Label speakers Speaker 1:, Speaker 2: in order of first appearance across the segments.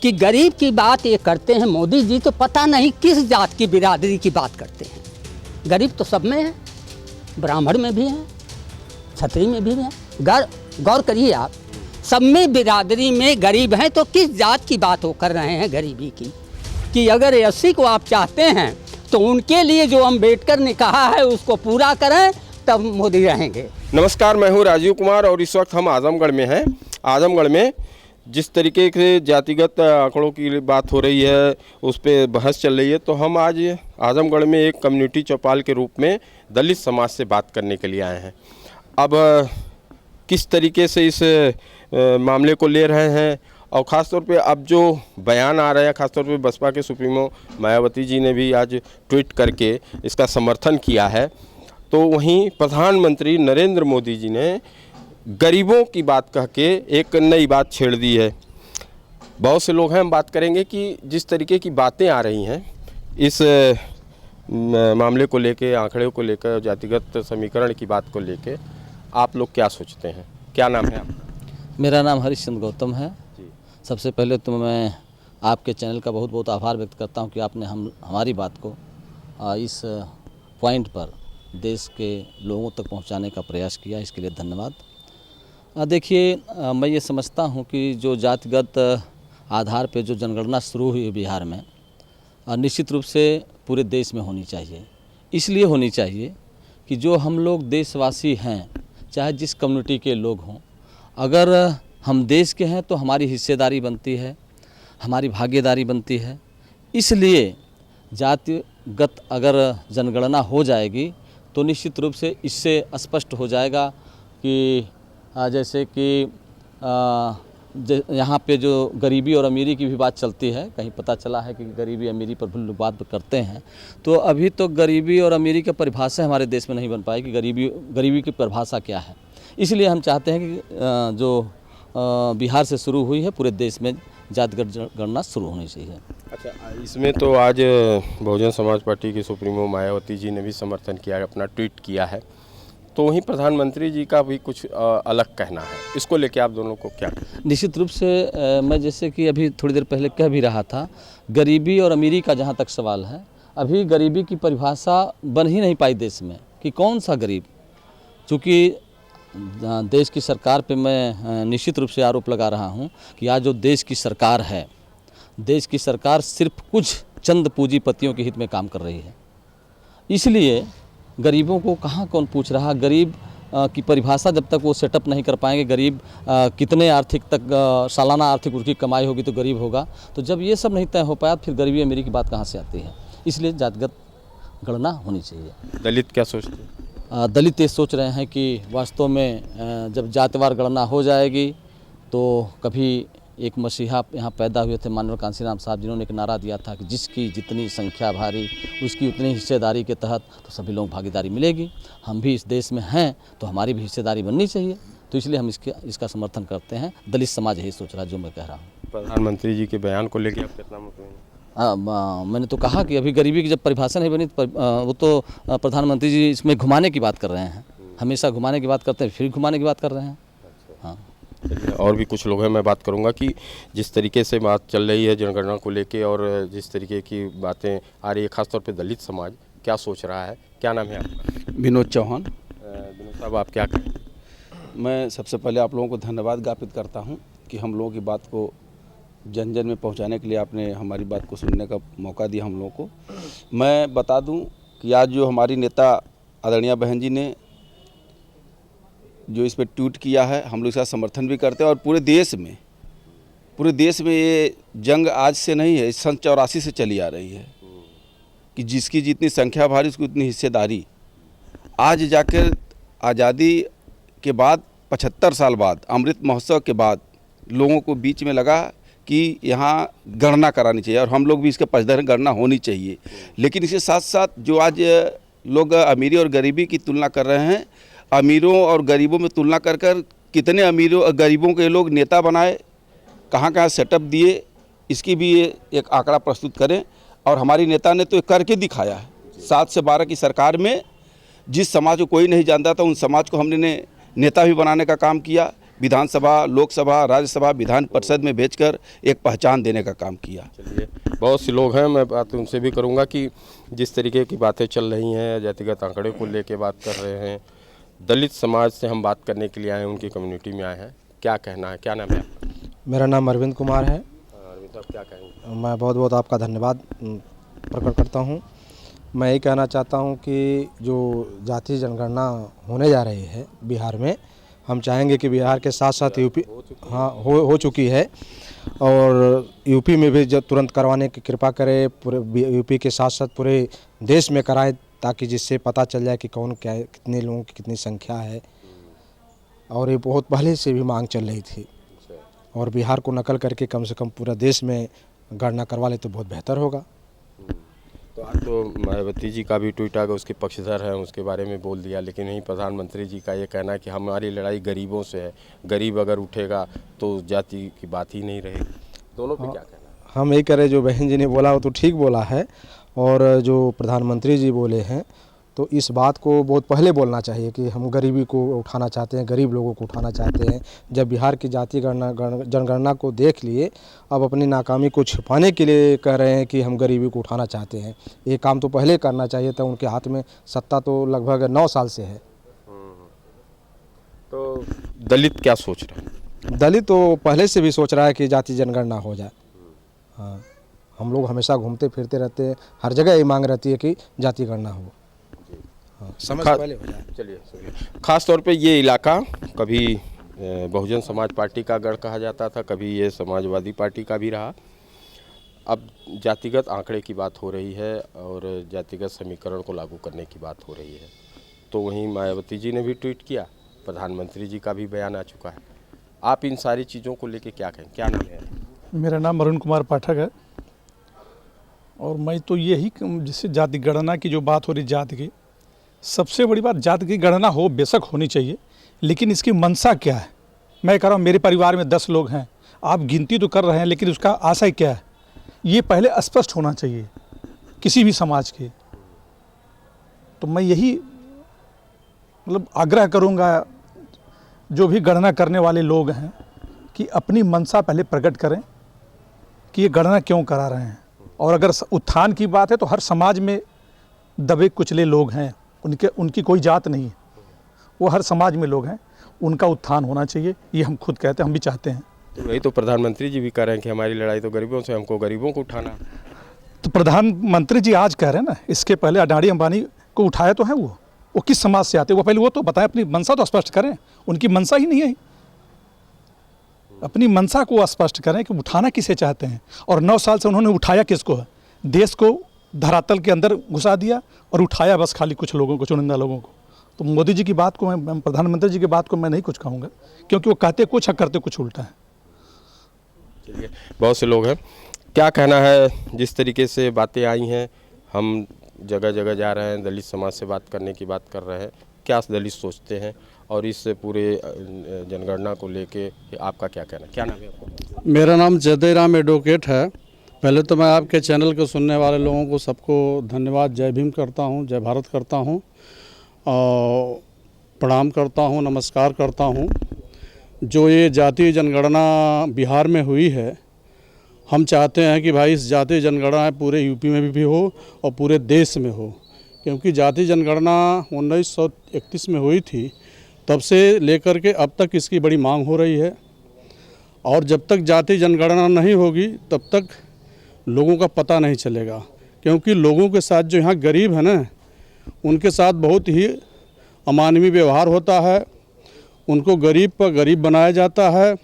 Speaker 1: कि गरीब की बात ये करते हैं मोदी जी, तो पता नहीं किस जात की बिरादरी की बात करते हैं। गरीब तो सब में है, ब्राह्मण में भी है, छतरी में भी है। गौर करिए आप, सब में बिरादरी में गरीब हैं, तो किस जात की बात वो कर रहे हैं गरीबी की? कि अगर 80 को आप चाहते हैं तो उनके लिए जो अम्बेडकर ने कहा है उसको पूरा करें, तब मोदी रहेंगे।
Speaker 2: नमस्कार, मैं हूं राजीव कुमार और इस वक्त हम आजमगढ़ में हैं। आजमगढ़ में जिस तरीके से जातिगत आंकड़ों की बात हो रही है, उस पर बहस चल रही है, तो हम आज आजमगढ़ में एक कम्युनिटी चौपाल के रूप में दलित समाज से बात करने के लिए आए हैं। अब किस तरीके से इस मामले को ले रहे हैं और ख़ास तौर पे अब जो बयान आ रहे हैं, ख़ास तौर पे बसपा के सुप्रीमो मायावती जी ने भी आज ट्वीट करके इसका समर्थन किया है, तो वहीं प्रधानमंत्री नरेंद्र मोदी जी ने गरीबों की बात कह के एक नई बात छेड़ दी है। बहुत से लोग हैं, हम बात करेंगे कि जिस तरीके की बातें आ रही हैं इस मामले को लेके, आंकड़े को लेकर, जातिगत समीकरण की बात को लेके आप लोग क्या सोचते हैं? क्या नाम है आपका?
Speaker 3: मेरा नाम हरिश्चंद्र गौतम है जी। सबसे पहले तो मैं आपके चैनल का बहुत बहुत आभार व्यक्त करता हूं कि आपने हमारी बात को इस पॉइंट पर देश के लोगों तक पहुंचाने का प्रयास किया, इसके लिए धन्यवाद। देखिए, मैं ये समझता हूं कि जो जातिगत आधार पे जो जनगणना शुरू हुई है बिहार में, निश्चित रूप से पूरे देश में होनी चाहिए। इसलिए होनी चाहिए कि जो हम लोग देशवासी हैं, चाहे जिस कम्युनिटी के लोग हों, अगर हम देश के हैं तो हमारी हिस्सेदारी बनती है, हमारी भागीदारी बनती है। इसलिए जातिगत अगर जनगणना हो जाएगी तो निश्चित रूप से इससे स्पष्ट हो जाएगा कि जैसे कि यहाँ पे जो गरीबी और अमीरी की भी बात चलती है, कहीं पता चला है कि गरीबी अमीरी पर भी लोग बात करते हैं, तो अभी तो गरीबी और अमीरी की परिभाषा हमारे देश में नहीं बन पाई कि गरीबी की परिभाषा क्या है। इसलिए हम चाहते हैं कि जो बिहार से शुरू हुई है पूरे देश में जातिगत जनगणना शुरू होनी चाहिए। अच्छा,
Speaker 2: इसमें तो आज बहुजन समाज पार्टी की सुप्रीमो मायावती जी ने भी समर्थन किया, अपना ट्वीट किया है, तो वहीं प्रधानमंत्री जी का भी कुछ अलग कहना है। इसको लेके आप दोनों को क्या?
Speaker 3: निश्चित रूप से मैं जैसे कि अभी थोड़ी देर पहले कह भी रहा था, गरीबी और अमीरी का जहाँ तक सवाल है, अभी गरीबी की परिभाषा बन ही नहीं पाई देश में कि कौन सा गरीब। चूँकि देश की सरकार पे मैं निश्चित रूप से आरोप लगा रहा हूँ कि आज जो देश की सरकार है, देश की सरकार सिर्फ कुछ चंद पूंजीपतियों के हित में काम कर रही है। इसलिए गरीबों को कहाँ कौन पूछ रहा? गरीब की परिभाषा जब तक वो सेटअप नहीं कर पाएंगे, गरीब कितने आर्थिक तक सालाना आर्थिक उसकी कमाई होगी तो गरीब होगा, तो जब ये सब नहीं तय हो पाया फिर गरीबी अमीरी की बात कहाँ से आती है? इसलिए जातिगत गणना होनी चाहिए।
Speaker 2: दलित क्या सोचते हैं?
Speaker 3: दलित ये सोच रहे हैं कि वास्तव में जब जातिवार गणना हो जाएगी तो कभी एक मसीहा यहाँ पैदा हुए थे, मानव कांसीराम साहब, जिन्होंने एक नारा दिया था कि जिसकी जितनी संख्या भारी उसकी उतनी हिस्सेदारी के तहत तो सभी लोग भागीदारी मिलेगी। हम भी इस देश में हैं तो हमारी भी हिस्सेदारी बननी चाहिए, तो इसलिए हम इसका समर्थन करते हैं। दलित समाज यही सोच रहा है जो मैं कह रहा हूँ।
Speaker 2: प्रधानमंत्री जी के बयान को लेकर आप कितना मतलब?
Speaker 3: मैंने तो कहा कि अभी गरीबी की जब परिभाषा नहीं बनी तो वो तो प्रधानमंत्री जी इसमें घुमाने की बात कर रहे हैं, हमेशा घुमाने की बात करते हैं, फिर घुमाने की बात कर रहे हैं। हाँ,
Speaker 2: और भी कुछ लोग हैं, मैं बात करूंगा कि जिस तरीके से बात चल रही है जनगणना को लेके और जिस तरीके की बातें आ रही है, खासतौर पे दलित समाज क्या सोच रहा है? क्या नाम है आपका?
Speaker 4: विनोद चौहान।
Speaker 2: विनोद साहब, आप क्या कहें?
Speaker 4: मैं सबसे पहले आप लोगों को धन्यवाद ज्ञापित करता हूं कि हम लोगों की बात को जन जन में पहुंचाने के लिए आपने हमारी बात को सुनने का मौका दिया हम लोगों को। मैं बता दूं कि आज जो हमारी नेता आदरणीय बहन जी ने जो इस पर ट्वीट किया है, हम लोग इसका समर्थन भी करते हैं। और पूरे देश में ये जंग आज से नहीं है, सन 84 से चली आ रही है कि जिसकी जितनी संख्या भारी उसकी उतनी हिस्सेदारी। आज जाकर आज़ादी के बाद 75 साल बाद, अमृत महोत्सव के बाद लोगों को बीच में लगा कि यहाँ गणना करानी चाहिए और हम लोग भी इसके पक्षधर हैं, गणना होनी चाहिए। लेकिन इसके साथ साथ जो आज लोग अमीरी और गरीबी की तुलना कर रहे हैं, अमीरों और गरीबों में तुलना कर कितने अमीरों और गरीबों के लोग नेता बनाए, कहाँ कहाँ सेटअप दिए, इसकी भी एक आंकड़ा प्रस्तुत करें। और हमारी नेता ने तो करके दिखाया है। 7 से 12 की सरकार में जिस समाज को कोई नहीं जानता था, उन समाज को हमने नेता भी बनाने का काम किया। विधानसभा, लोकसभा, राज्यसभा, विधान परिषद में भेजकर एक पहचान देने का काम किया।
Speaker 2: चलिए, बहुत से लोग हैं, मैं बात उनसे भी करूंगा कि जिस तरीके की बातें चल रही हैं, जातिगत आंकड़े को लेके बात कर रहे हैं, दलित समाज से हम बात करने के लिए आए हैं, उनकी कम्युनिटी में आए हैं। क्या कहना है, क्या नाम है आपका?
Speaker 5: मेरा नाम अरविंद कुमार है।
Speaker 2: अरविंद साहब, क्या कहेंगे?
Speaker 5: मैं बहुत बहुत आपका धन्यवाद प्रकट करता हूं। मैं यही कहना चाहता हूं कि जो जातीय जनगणना होने जा रही है बिहार में, हम चाहेंगे कि बिहार के साथ साथ यूपी हो चुकी है, और यूपी में भी जब तुरंत करवाने की कृपा करें, पूरे यूपी के साथ साथ पूरे देश में कराएं, ताकि जिससे पता चल जाए कि कौन क्या है, कितने लोगों की कितनी संख्या है। और ये बहुत पहले से भी मांग चल रही थी, और बिहार को नकल करके कम से कम पूरा देश में गणना करवा ले तो बहुत बेहतर होगा।
Speaker 2: तो आज तो मायावती जी का भी ट्वीट आ गया, उसके पक्षधर हैं, उसके बारे में बोल दिया, लेकिन यही प्रधानमंत्री जी का ये कहना है कि हमारी लड़ाई गरीबों से है, गरीब अगर उठेगा तो जाति की बात ही नहीं रहेगी। दोनों पे क्या कहना है?
Speaker 5: हम यही करें, जो बहन जी ने बोला वो तो ठीक बोला है, और जो प्रधानमंत्री जी बोले हैं तो इस बात को बहुत पहले बोलना चाहिए कि हम गरीबी को उठाना चाहते हैं, गरीब लोगों को उठाना चाहते हैं। जब बिहार की जातीय जनगणना को देख लिए, अब अपनी नाकामी को छिपाने के लिए कह रहे हैं कि हम गरीबी को उठाना चाहते हैं। ये काम तो पहले करना चाहिए था, उनके हाथ में सत्ता तो लगभग 9 साल से है।
Speaker 2: तो दलित क्या सोच रहे हैं?
Speaker 5: दलित तो पहले से भी सोच रहा है कि जातीय जनगणना हो जाए। हाँ, हम लोग हमेशा घूमते फिरते रहते हैं, हर जगह ये मांग रहती है कि जातीय गणना हो। समय से पहले हो जाए।
Speaker 2: चलिए, खास तौर पे ये इलाका कभी बहुजन समाज पार्टी का गढ़ कहा जाता था, कभी ये समाजवादी पार्टी का भी रहा। अब जातिगत आंकड़े की बात हो रही है और जातिगत समीकरण को लागू करने की बात हो रही है। तो वहीं मायावती जी ने भी ट्वीट किया, प्रधानमंत्री जी का भी बयान आ चुका है। आप इन सारी चीज़ों को लेके क्या कहें? क्या नाम है?
Speaker 6: मेरा नाम अरुण कुमार पाठक है, और मैं तो यही जिससे जाति गणना की जो बात हो रही, जाति की सबसे बड़ी बात, जाति की गणना हो बेशक होनी चाहिए, लेकिन इसकी मंशा क्या है? मैं कह रहा हूँ मेरे परिवार में 10 लोग हैं, आप गिनती तो कर रहे हैं, लेकिन उसका आशय क्या है, ये पहले स्पष्ट होना चाहिए किसी भी समाज के। तो मैं यही मतलब आग्रह करूँगा जो भी गणना करने वाले लोग हैं कि अपनी मंशा पहले प्रकट करें कि ये गणना क्यों करा रहे हैं। और अगर उत्थान की बात है तो हर समाज में दबे कुचले लोग हैं, उनकी कोई जात नहीं है, वो हर समाज में लोग हैं, उनका उत्थान होना चाहिए। ये हम खुद कहते हैं, हम भी चाहते हैं।
Speaker 2: तो वही तो प्रधानमंत्री जी भी कह रहे हैं कि हमारी लड़ाई तो गरीबों से, हमको गरीबों को उठाना।
Speaker 6: तो प्रधानमंत्री जी आज कह रहे हैं ना, इसके पहले अडानी अंबानी को उठाया तो है। वो किस समाज से आते हैं वो पहले वो तो बताएं, अपनी मंशा तो स्पष्ट करें। उनकी मंशा ही नहीं है, अपनी मंशा को स्पष्ट करें कि उठाना किसे चाहते हैं। और 9 साल से उन्होंने उठाया किसको है? देश को धरातल के अंदर घुसा दिया और उठाया बस खाली कुछ लोगों को, चुनिंदा लोगों को। तो मोदी जी की बात को मैं, प्रधानमंत्री जी की बात को मैं नहीं कुछ कहूँगा, क्योंकि वो कहते कुछ है, करते कुछ उल्टा है।
Speaker 2: चलिए, बहुत से लोग हैं, क्या कहना है? जिस तरीके से बातें आई हैं, हम जगह जगह जा रहे हैं, दलित समाज से बात करने की बात कर रहे हैं, क्या दलित सोचते हैं और इस पूरे जनगणना को लेके आपका क्या कहना? क्या नाम है आपका?
Speaker 7: मेरा नाम जयदेराम एडवोकेट है। पहले तो मैं आपके चैनल को सुनने वाले लोगों को सबको धन्यवाद, जय भीम करता हूं, जय भारत करता हूं और प्रणाम करता हूं, नमस्कार करता हूं। जो ये जातीय जनगणना बिहार में हुई है, हम चाहते हैं कि भाई इस जातीय जनगणना पूरे यूपी में भी हो और पूरे देश में हो, क्योंकि जातीय जनगणना 1931 में हुई थी, तब से लेकर के अब तक इसकी बड़ी मांग हो रही है। और जब तक जातीय जनगणना नहीं होगी तब तक लोगों का पता नहीं चलेगा, क्योंकि लोगों के साथ जो यहाँ गरीब है ना, उनके साथ बहुत ही अमानवीय व्यवहार होता है, उनको गरीब पर गरीब बनाया जाता है।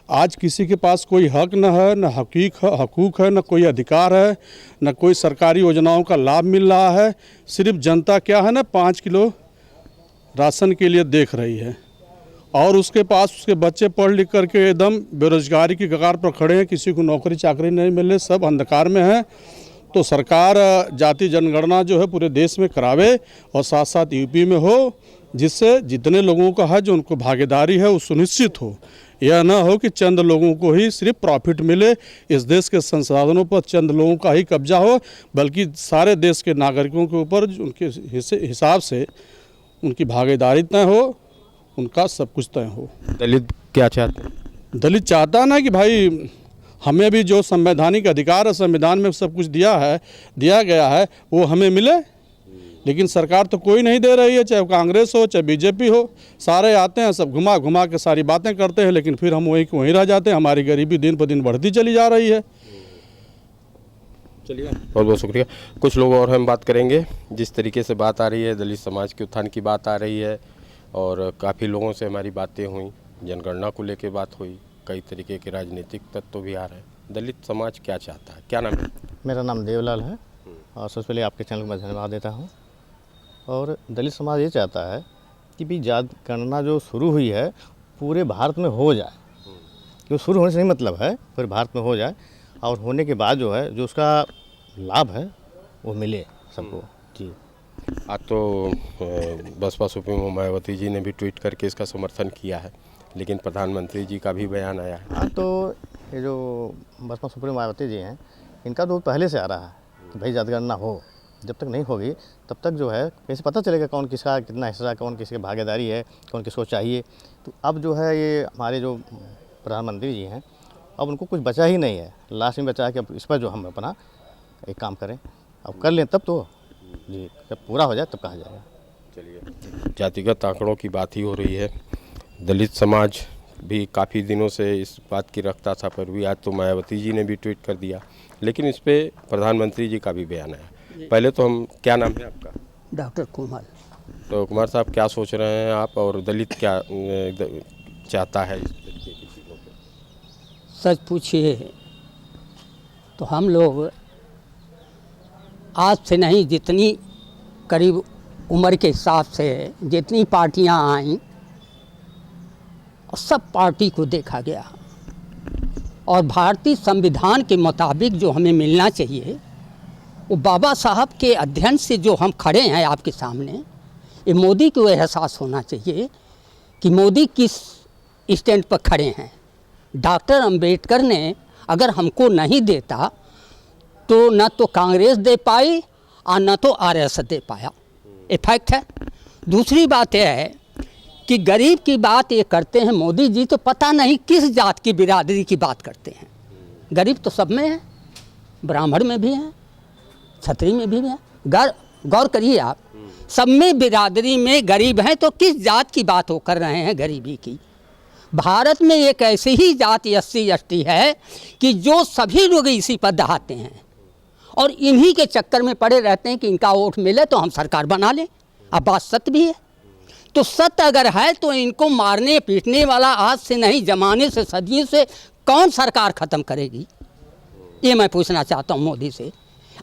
Speaker 7: आज किसी के पास कोई हक न है, न हकूक़ है, न कोई अधिकार है, न कोई सरकारी योजनाओं का लाभ मिल रहा है। सिर्फ जनता क्या है ना, 5 किलो राशन के लिए देख रही है, और उसके पास उसके बच्चे पढ़ लिख करके एकदम बेरोजगारी की कगार पर खड़े हैं, किसी को नौकरी चाकरी नहीं मिल रही, सब अंधकार में है। तो सरकार जातीय जनगणना जो है पूरे देश में करावे और साथ साथ यूपी में हो, जिससे जितने लोगों का है जो उनको भागीदारी है वो सुनिश्चित हो। यह ना हो कि चंद लोगों को ही सिर्फ प्रॉफिट मिले, इस देश के संसाधनों पर चंद लोगों का ही कब्जा हो, बल्कि सारे देश के नागरिकों के ऊपर उनके हिसाब से उनकी भागीदारी तय हो, उनका सब कुछ तय हो।
Speaker 2: दलित क्या चाहते हैं?
Speaker 7: दलित चाहता ना कि भाई हमें भी जो संवैधानिक अधिकार है, संविधान में सब कुछ दिया गया है वो हमें मिले, लेकिन सरकार तो कोई नहीं दे रही है, चाहे कांग्रेस हो चाहे बीजेपी हो। सारे आते हैं, सब घुमा घुमा के सारी बातें करते हैं, लेकिन फिर हम वहीं रह जाते हैं। हमारी गरीबी दिन पर दिन बढ़ती चली जा रही है।
Speaker 2: चलिए, बहुत बहुत शुक्रिया। कुछ लोग और हम बात करेंगे। जिस तरीके से बात आ रही है, दलित समाज के उत्थान की बात आ रही है और काफ़ी लोगों से हमारी बातें हुई, जनगणना को लेकर बात हुई, कई तरीके के राजनीतिक तत्व भी आ रहे हैं। दलित समाज क्या चाहता है? क्या नाम है?
Speaker 8: मेरा नाम देवलाल है और सबसे पहले आपके चैनल को मैं धन्यवाद देता हूँ। और दलित समाज ये चाहता है कि भी जात गणना जो शुरू हुई है पूरे भारत में हो जाए। जो शुरू होने से नहीं मतलब है, पूरे भारत में हो जाए और होने के बाद जो है जो उसका लाभ है वो मिले सबको। जी,
Speaker 2: आज तो बसपा सुप्रीमो मायावती जी ने भी ट्वीट करके इसका समर्थन किया है, लेकिन प्रधानमंत्री जी का भी बयान आया है।
Speaker 8: हाँ, तो ये जो बसपा सुप्रीमो मायावती जी हैं, इनका तो पहले से आ रहा है कि भाई जातगणना हो। जब तक नहीं होगी तब तक जो है कैसे पता चलेगा कौन किसका कितना हिस्सा, कौन किसकी भागीदारी है, कौन किसको चाहिए। तो अब जो है ये हमारे जो प्रधानमंत्री जी हैं, अब उनको कुछ बचा ही नहीं है। लास्ट में बचा है कि अब इस पर जो हम अपना एक काम करें, अब कर लें तब तो जी, जब पूरा हो जाए तब कहा जाएगा।
Speaker 2: चलिए, जातिगत आंकड़ों की बात ही हो रही है। दलित समाज भी काफ़ी दिनों से इस बात की रखता था, पर भी आज तो मायावती जी ने भी ट्वीट कर दिया, लेकिन इस पे प्रधानमंत्री जी का भी बयान आया। पहले तो हम, क्या नाम है आपका?
Speaker 1: डॉक्टर कुमार।
Speaker 2: तो कुमार साहब, क्या सोच रहे हैं आप और दलित क्या चाहता है इस तरीके की चीज़ों पे?
Speaker 1: सच पूछिए तो हम लोग आज से नहीं, जितनी करीब उम्र के हिसाब से जितनी पार्टियां आईं और सब पार्टी को देखा गया और भारतीय संविधान के मुताबिक जो हमें मिलना चाहिए वो बाबा साहब के अध्ययन से जो हम खड़े हैं आपके सामने, ये मोदी को एहसास होना चाहिए कि मोदी किस स्टैंड पर खड़े हैं। डॉक्टर अंबेडकर ने अगर हमको नहीं देता तो न तो कांग्रेस दे पाई और न तो आरएसएस दे पाया। ये फैक्ट है। दूसरी बात यह है कि गरीब की बात ये करते हैं मोदी जी, तो पता नहीं किस जात की बिरादरी की बात करते हैं। गरीब तो सब में है, ब्राह्मण में भी है, छतरी में भी है। गौर करिए आप, सब में बिरादरी में गरीब हैं, तो किस जात की बात वो कर रहे हैं गरीबी की? भारत में एक ऐसी ही जात SC ST है कि जो सभी लोग इसी पर दहाते हैं और इन्हीं के चक्कर में पड़े रहते हैं कि इनका वोट मिले तो हम सरकार बना लें। अब बात सत्य भी है, तो सत्य अगर है तो इनको मारने पीटने वाला आज से नहीं, जमाने से, सदियों से कौन सरकार ख़त्म करेगी? ये मैं पूछना चाहता हूँ मोदी से।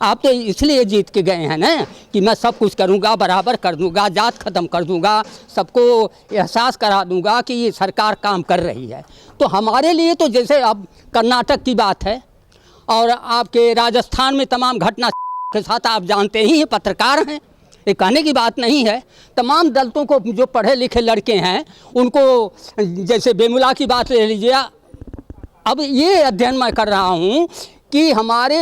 Speaker 1: आप तो इसलिए जीत के गए हैं ना कि मैं सब कुछ करूँगा, बराबर कर दूँगा, जात ख़त्म कर दूँगा, सबको एहसास करा दूँगा कि ये सरकार काम कर रही है। तो हमारे लिए तो जैसे अब कर्नाटक की बात है और आपके राजस्थान में तमाम घटना के साथ आप जानते ही हैं, पत्रकार हैं, ये कहने की बात नहीं है। तमाम दलितों को जो पढ़े लिखे लड़के हैं उनको, जैसे बेमुला की बात ले लीजिए। अब ये अध्ययन मैं कर रहा हूँ कि हमारे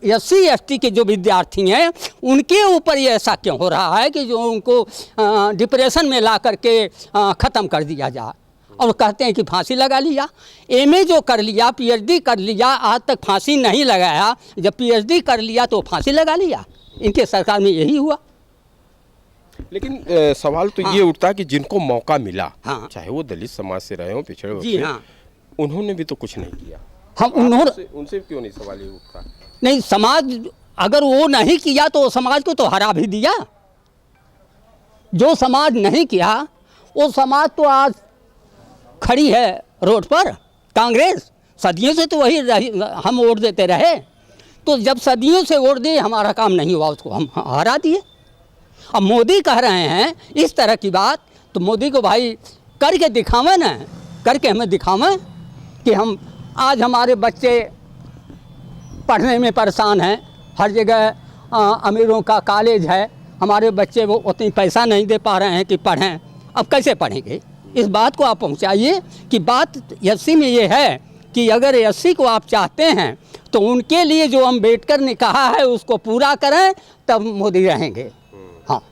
Speaker 1: SC ST के जो विद्यार्थी हैं उनके ऊपर ये ऐसा क्यों हो रहा है कि जो उनको डिप्रेशन में ला करके ख़त्म कर दिया जाए। और कहते हैं कि फांसी लगा लिया। MA जो कर लिया, PhD कर लिया, आज तक फांसी नहीं लगाया, जब PhD कर लिया तो फांसी लगा लिया। इनके सरकार में यही हुआ।
Speaker 2: लेकिन सवाल तो ये उठता है कि जिनको मौका मिला,
Speaker 1: हाँ,
Speaker 2: चाहे वो दलित समाज से रहे हों, पिछड़े
Speaker 1: जी हाँ,
Speaker 2: उन्होंने भी तो कुछ नहीं किया।
Speaker 1: हम
Speaker 2: उनसे क्यों नहीं सवाल ये उठता?
Speaker 1: नहीं, समाज अगर वो नहीं किया तो समाज को तो हरा भी दिया। जो समाज नहीं किया वो समाज तो आज खड़ी है रोड पर। कांग्रेस सदियों से तो वही हम वोट देते रहे, तो जब सदियों से वोट दिए हमारा काम नहीं हुआ, उसको हम हरा दिए। अब मोदी कह रहे हैं इस तरह की बात, तो मोदी को भाई करके दिखावें ना, करके हमें दिखावें कि हम आज हमारे बच्चे पढ़ने में परेशान हैं। हर जगह अमीरों का कॉलेज है, हमारे बच्चे वो उतनी पैसा नहीं दे पा रहे हैं कि पढ़ें। अब कैसे पढ़ेंगे? इस बात को आप पहुंचाइए कि बात SC में ये है कि अगर SC को आप चाहते हैं तो उनके लिए जो अम्बेडकर ने कहा है उसको पूरा करें, तब मोदी रहेंगे। हाँ,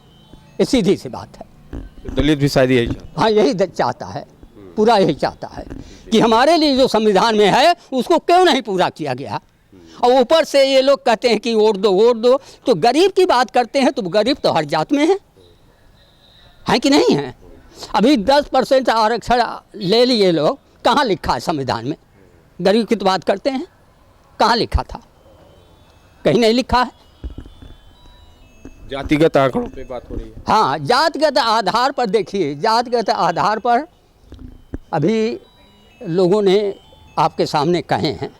Speaker 1: ये सीधी सी बात है।
Speaker 2: दलित भी शायद यही चाहता है।
Speaker 1: हाँ, यही चाहता है। पूरा यही चाहता है कि हमारे लिए जो संविधान में है उसको क्यों नहीं पूरा किया गया। और ऊपर से ये लोग कहते हैं कि वोट दो, तो गरीब की बात करते हैं तो गरीब तो हर जात में है कि नहीं है। अभी 10% आरक्षण ले लिए लोग, कहाँ लिखा है संविधान में? गरीब की तो बात करते हैं, कहाँ लिखा था? कहीं नहीं लिखा है।
Speaker 2: जातिगत आंकड़ों पे बात हो रही है।
Speaker 1: हाँ, जातिगत आधार पर देखिए, जातिगत आधार पर अभी लोगों ने आपके सामने कहे हैं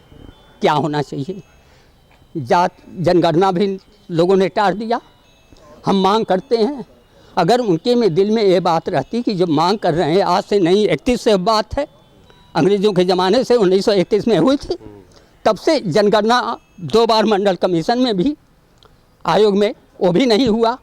Speaker 1: क्या होना चाहिए। जात जनगणना भी लोगों ने टाल दिया। हम मांग करते हैं, अगर उनके में दिल में ये बात रहती कि जो मांग कर रहे हैं आज से नहीं 31 से बात है, अंग्रेज़ों के ज़माने से 1931 में हुई थी, तब से जनगणना 2 बार मंडल कमीशन में भी, आयोग में, वो भी नहीं हुआ।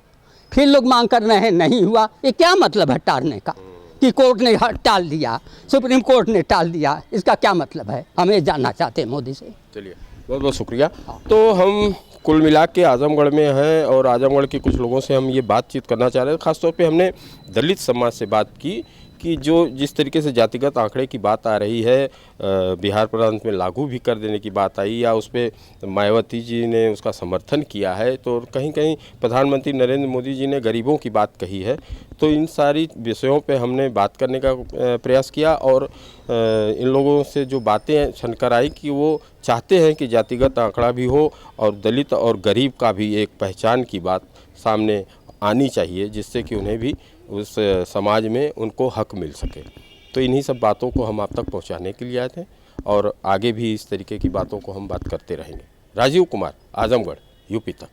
Speaker 1: फिर लोग मांग कर रहे हैं नहीं हुआ। ये क्या मतलब है टालने का कि कोर्ट ने टाल दिया, सुप्रीम कोर्ट ने टाल दिया, इसका क्या मतलब है? हमें जानना चाहते हैं मोदी से।
Speaker 2: चलिए, बहुत बहुत शुक्रिया। तो हम कुल मिला के आजमगढ़ में हैं और आजमगढ़ के कुछ लोगों से हम ये बातचीत करना चाह रहे हैं। ख़ासतौर पे हमने दलित समाज से बात की कि जो जिस तरीके से जातिगत आंकड़े की बात आ रही है, बिहार प्रांत में लागू भी कर देने की बात आई या उस पर मायावती जी ने उसका समर्थन किया है, तो कहीं कहीं प्रधानमंत्री नरेंद्र मोदी जी ने गरीबों की बात कही है। तो इन सारी विषयों पे हमने बात करने का प्रयास किया और इन लोगों से जो बातें छनकर आई कि वो चाहते हैं कि जातिगत आंकड़ा भी हो और दलित और गरीब का भी एक पहचान की बात सामने आनी चाहिए, जिससे कि उन्हें भी उस समाज में उनको हक मिल सके। तो इन्हीं सब बातों को हम आप तक पहुंचाने के लिए आए थे और आगे भी इस तरीके की बातों को हम बात करते रहेंगे। राजीव कुमार, आजमगढ़, यूपी तक।